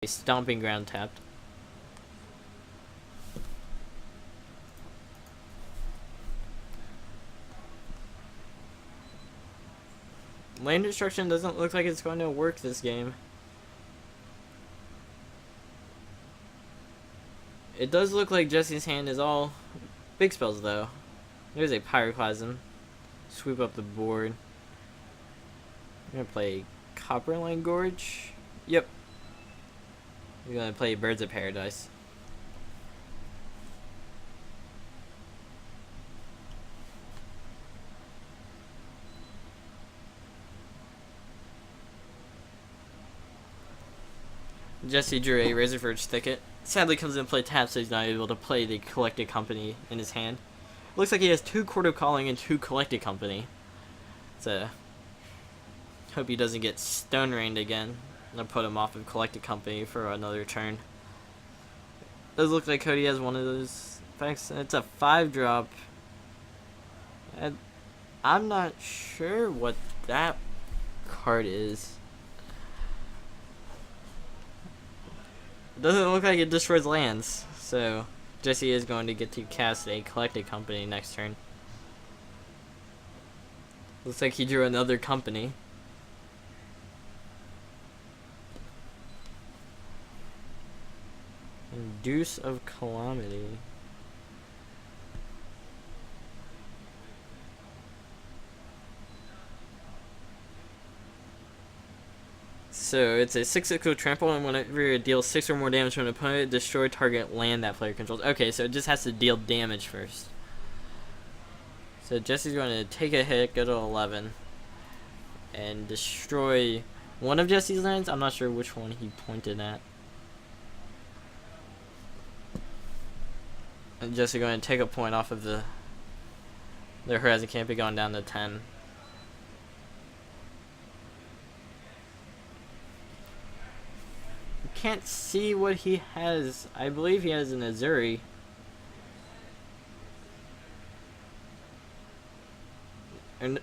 A stomping ground tapped. Land destruction doesn't look like it's going to work this game. It does look like Jesse's hand is all big spells though. There's a Pyroclasm. Sweep up the board. I'm gonna play Copperline Gorge. Yep. We're gonna play Birds of Paradise. Jesse drew a Razorverge Thicket. Sadly comes in play tap, so he's not able to play the Collected Company in his hand. Looks like he has 2 Court of Calling and 2 Collected Company. So, hope he doesn't get Stone Rained again. I'll put him off of Collected Company for another turn. Does look like Cody has one of those effects. It's a 5-drop. I'm not sure what that card is. It doesn't look like it destroys lands, so Jesse is going to get to cast a Collected Company next turn. Looks like he drew another company. And Deuce of Calamity. So it's a 6/6 trample, and whenever it deals 6 or more damage to an opponent, destroy target land that player controls. Okay, so it just has to deal damage first. So Jesse's going to take a hit, go to 11, and destroy one of Jesse's lands. I'm not sure which one he pointed at. And Jesse going to take a point off of the Horizon Can't be going down to 10. Can't see what he has. I believe he has an Azuri. And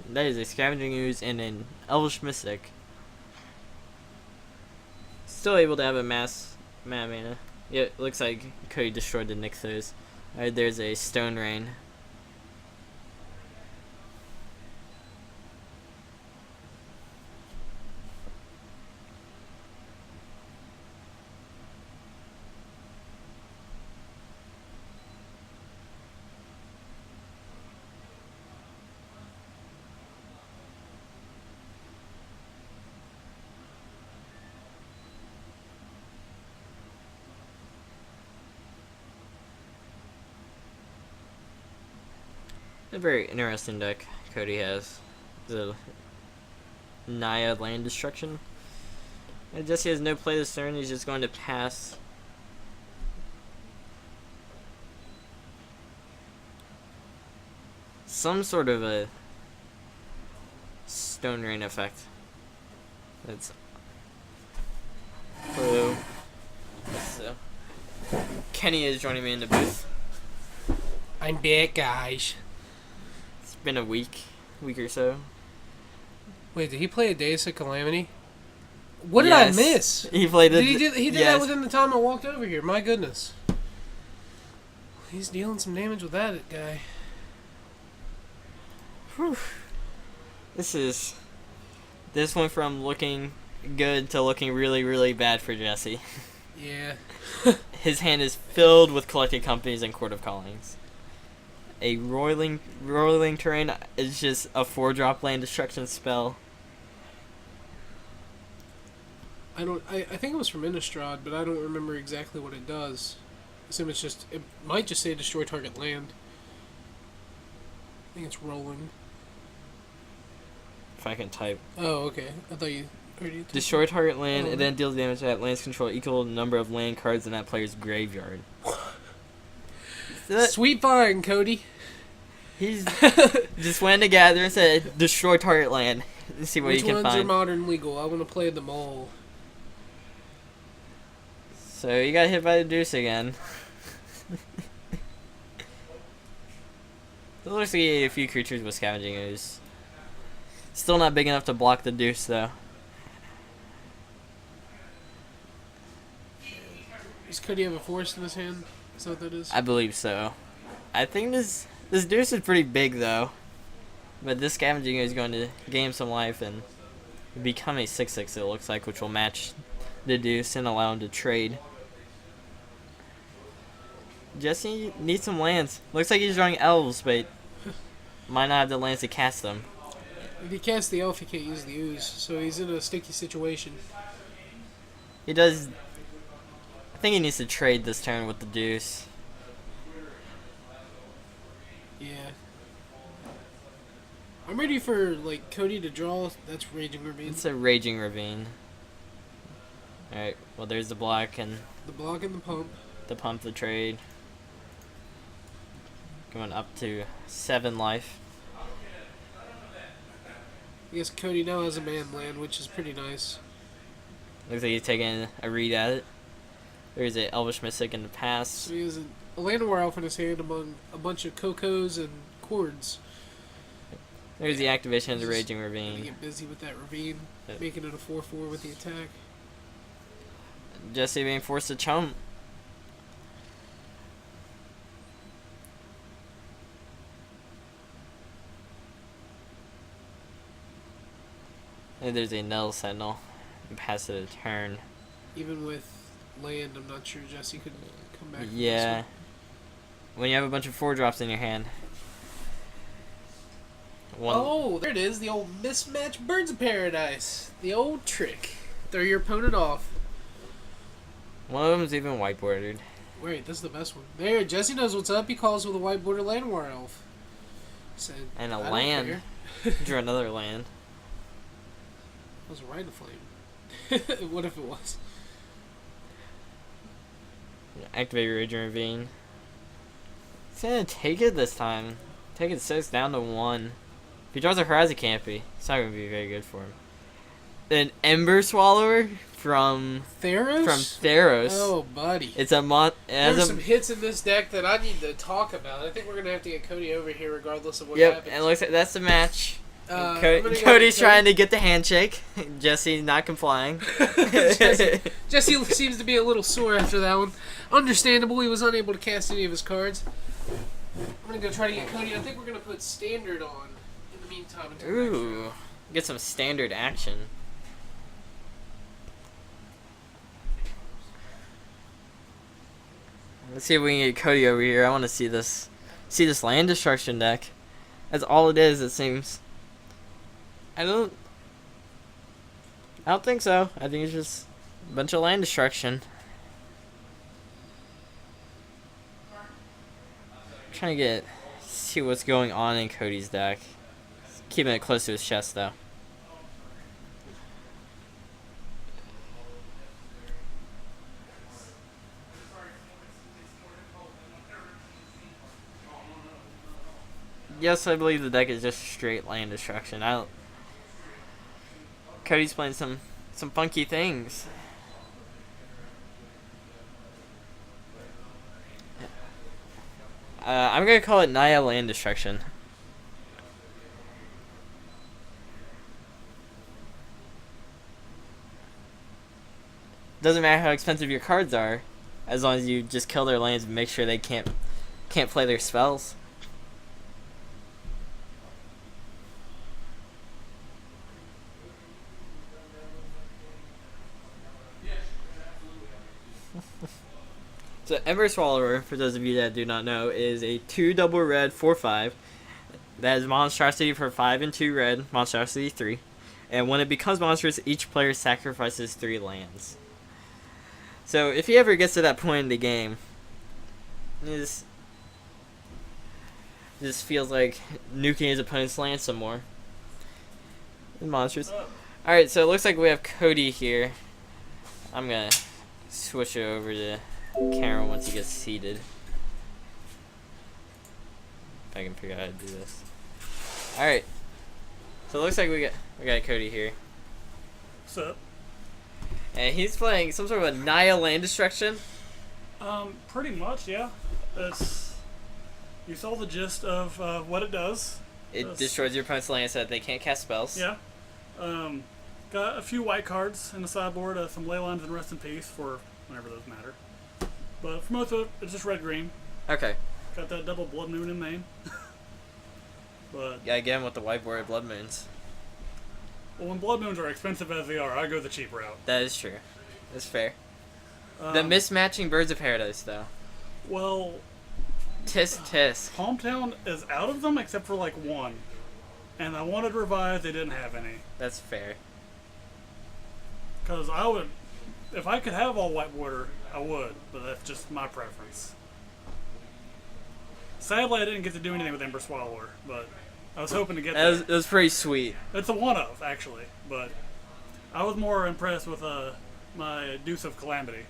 that is a Scavenging Ooze and an Elvish Mystic. Still able to have a mass mana. Yeah, it looks like Cody destroyed the Nixos. Alright, there's a Stone Rain. A very interesting deck Cody has. The Naiad Land Destruction. And Jesse has no play this turn, he's just going to pass. Some sort of a Stone Rain effect. That's hello. So Kenny is joining me in the booth. I'm back, guys. It's been a week or so. Wait, did he play a Days of Calamity? What did I miss? He played it. He did that within the time I walked over here. My goodness. He's dealing some damage with that guy. Whew. This went from looking good to looking really, really bad for Jesse. Yeah. His hand is filled with Collected Companies and Court of Callings. A roiling terrain is just a 4-drop land destruction spell. I think it was from Innistrad, but I don't remember exactly what it does. I assume it might just say destroy target land. I think it's rolling. If I can type. Oh, okay. I thought you already Destroy target land and then deals damage to that land's control equal number of land cards in that player's graveyard. Sweet firing, Cody. He's just went together and said, destroy target land. Let's see what he can find. Which ones are modern legal? I want to play them all. So you got hit by the Deuce again. It looks like he ate a few creatures with Scavenging Ooze. Still not big enough to block the Deuce though. Does Cody have a forest in his hand? Is that what that is? I believe so. I think this deuce is pretty big though, but this scavenging is going to gain some life and become a 6/6. It looks like, which will match the deuce and allow him to trade. Jesse needs some lands. Looks like he's drawing elves, but might not have the lands to cast them. If he casts the elf, he can't use the ooze, so he's in a sticky situation. He does. I think he needs to trade this turn with the deuce. Yeah. I'm ready for Cody to draw. That's Raging Ravine. It's a Raging Ravine. Alright, well there's the block and the block and the pump. The pump, the trade. Going up to 7 life. I guess Cody now has a man land, which is pretty nice. Looks like he's taking a read at it. There's a Elvish Mystic in the past. So he has a Land War Elf in his hand among a bunch of Cocos and Cords. There's the activation of the Just Raging Ravine. Get busy with that Ravine, making it a 4/4 with the attack. Jesse being forced to chump. And there's a Null Sentinel. And pass it a turn. Even with land, I'm not sure Jesse could come back. Yeah. When you have a bunch of 4-drops in your hand. Oh, there it is. The old mismatched Birds of Paradise. The old trick. Throw your opponent off. One of them's even white bordered. Wait, this is the best one. There, Jesse knows what's up. He calls with a white border Land War Elf. Said, And a land. Drew another land. That was right of flame. What if it was? Activate Raging Ravine. He's gonna take it this time. Take it 6 down to 1. If he draws a Horizon Canopy, it's not gonna be very good for him. An Ember Swallower from Theros. Oh, buddy. It's a mod. There's some hits in this deck that I need to talk about. I think we're gonna have to get Cody over here regardless of what happens. Yep, and it looks like that's the match. Cody's trying to get the handshake. Jesse not complying. Jesse seems to be a little sore after that one. Understandable, he was unable to cast any of his cards. I'm gonna go try to get Cody. I think we're gonna put Standard on in the meantime. Ooh, get some standard action. Let's see if we can get Cody over here. I want to see this land destruction deck. That's all it is, it seems. I don't think so. I think it's just a bunch of land destruction. I'm trying to see what's going on in Cody's deck. Keeping it close to his chest though. Yes, I believe the deck is just straight land destruction. Cody's playing some funky things. I'm gonna call it Naya land destruction. Doesn't matter how expensive your cards are, as long as you just kill their lands and make sure they can't play their spells. So Ember Swallower, for those of you that do not know, is a 2 double red 4/5. That is monstrosity for 5 and 2 red, monstrosity 3. And when it becomes monstrous, each player sacrifices 3 lands. So if he ever gets to that point in the game, this feels like nuking his opponent's land some more. Monstrous. Alright, so it looks like we have Cody here. I'm gonna switch it over to Cameron once he gets seated. If I can figure out how to do this. Alright. So it looks like we got Cody here. What's up? And he's playing some sort of a Naya land destruction. Pretty much, yeah. You saw the gist of what it does. It destroys your opponent's land so that they can't cast spells. Yeah. Got a few white cards in the sideboard, some Leylines and Rest in Peace for whenever those matter. But for most of it, it's just red-green. Okay. Got that double blood moon in main. But Yeah, again with the whiteboard blood moons. well, when blood moons are expensive as they are, I go the cheap route. That is true. That's fair. The mismatching birds of paradise, though. Well, Tisk tisk. Hometown is out of them except for like one. And I wanted to revise, they didn't have any. That's fair. Because I would, if I could have all white border, I would. But that's just my preference. Sadly, I didn't get to do anything with Ember Swallower, but I was hoping to get that. It was pretty sweet. It's a one-of, actually. But I was more impressed with my Deuce of Calamity.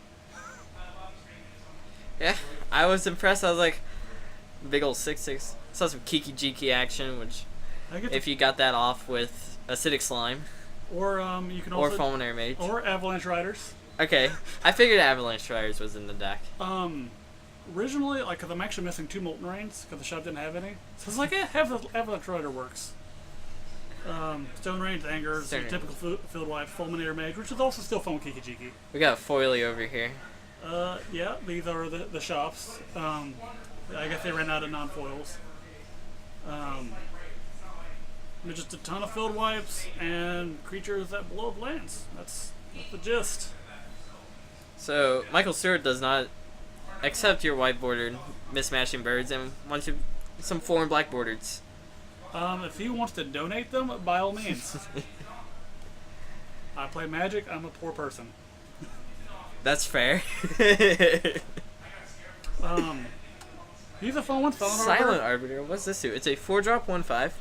Yeah, I was impressed. I was like, big old 6/6. Saw some Kiki Jiki action, which I get if you got that off with Acidic Slime or you can or also Fulminary Mage. or Avalanche Riders. Okay, I figured Avalanche Riders was in the deck. Originally, like, because I'm actually missing 2 Molten Rains because the shop didn't have any, so it's like, have the Avalanche Rider works. Stone Rain's Anger, Stone Rain. typical field wipe, Fulminary Mage, which is also still fun with Kiki Jiki. We got Foily over here. Yeah, these are the shops. I guess they ran out of non-foils. There's just a ton of field wipes and creatures that blow up lands. That's the gist. So Michael Stewart does not accept your white bordered mismatching birds and wants you some foreign black borders. If he wants to donate them, by all means. I play Magic. I'm a poor person. That's fair. He's a fun one. Silent Arbiter. What's this do? It's a 4-drop 1/5,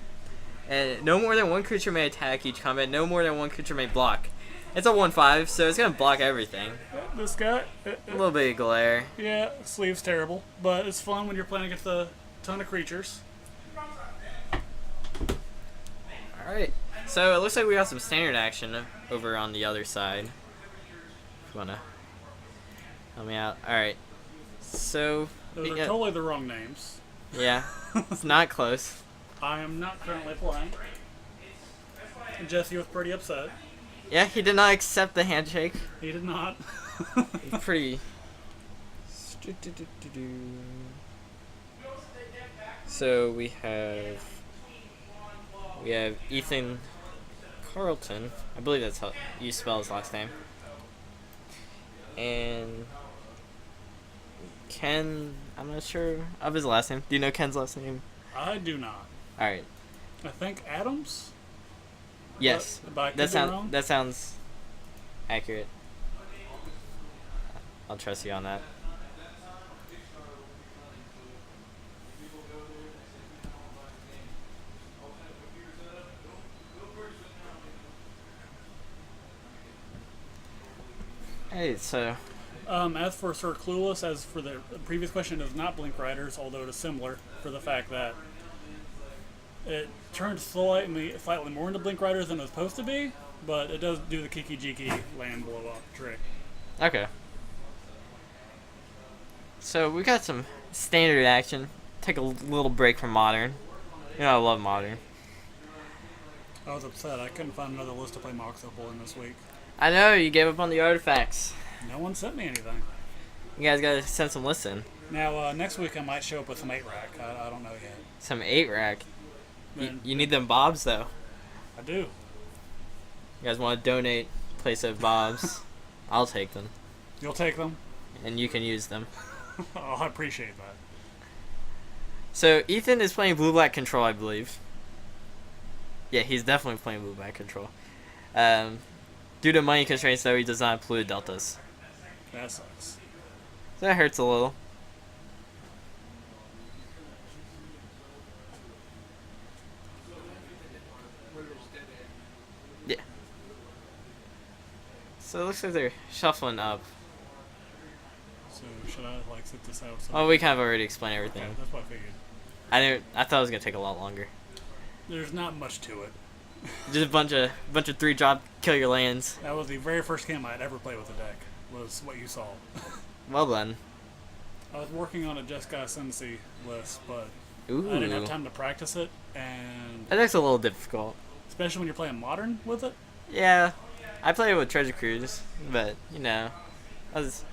and no more than one creature may attack each combat. No more than one creature may block. It's a 1/5, so it's gonna block everything. This guy. A little bit of glare. Yeah, sleeve's terrible, but it's fun when you're playing against a ton of creatures. All right. So it looks like we got some standard action over on the other side. If you wanna help me out. All right. So. Those are totally the wrong names. Yeah, it's not close. I am not currently playing. Jesse was pretty upset. Yeah, he did not accept the handshake. He did not. He's pretty. So we have Ethan Carlton. I believe that's how you spell his last name. And Ken, I'm not sure of his last name. Do you know Ken's last name? I do not. All right. I think Adams. Yes. But I could be wrong. That sounds accurate. I'll trust you on that. Hey, so As for Sir Clueless, as for the previous question, it is not Blink Riders, although it is similar for the fact that it turned slightly more into Blink Riders than it was supposed to be, but it does do the Kiki Jiki land blow up trick. okay. So we got some standard action. Take a little break from modern. You know I love modern. I was upset. I couldn't find another list to play Mox Opal in this week. I know you gave up on the artifacts. No one sent me anything. You guys gotta send some lists in. Now, next week I might show up with some 8-rack. I don't know yet. Some 8-rack. Then You need them bobs though. I do. You guys want to donate place of bobs? I'll take them, You'll take them? and you can use them. Oh, I appreciate that. So Ethan is playing blue-black control, I believe. Yeah, he's definitely playing blue-black control. Due to money constraints, though, he does not include deltas. That sucks. So that hurts a little. Yeah. So it looks like they're shuffling up. So should I sit this out? Oh, we kind of already explained everything. Okay, that's what I figured. I thought it was gonna take a lot longer. There's not much to it. Just a bunch of 3-drop kill your lands. That was the very first game I'd ever played with the deck. Was what you saw. Well done. I was working on a Jeskai Sensei list, but Ooh. I didn't have time to practice it, and That deck's a little difficult. especially when you're playing Modern with it. Yeah, I play it with Treasure Cruise, but I was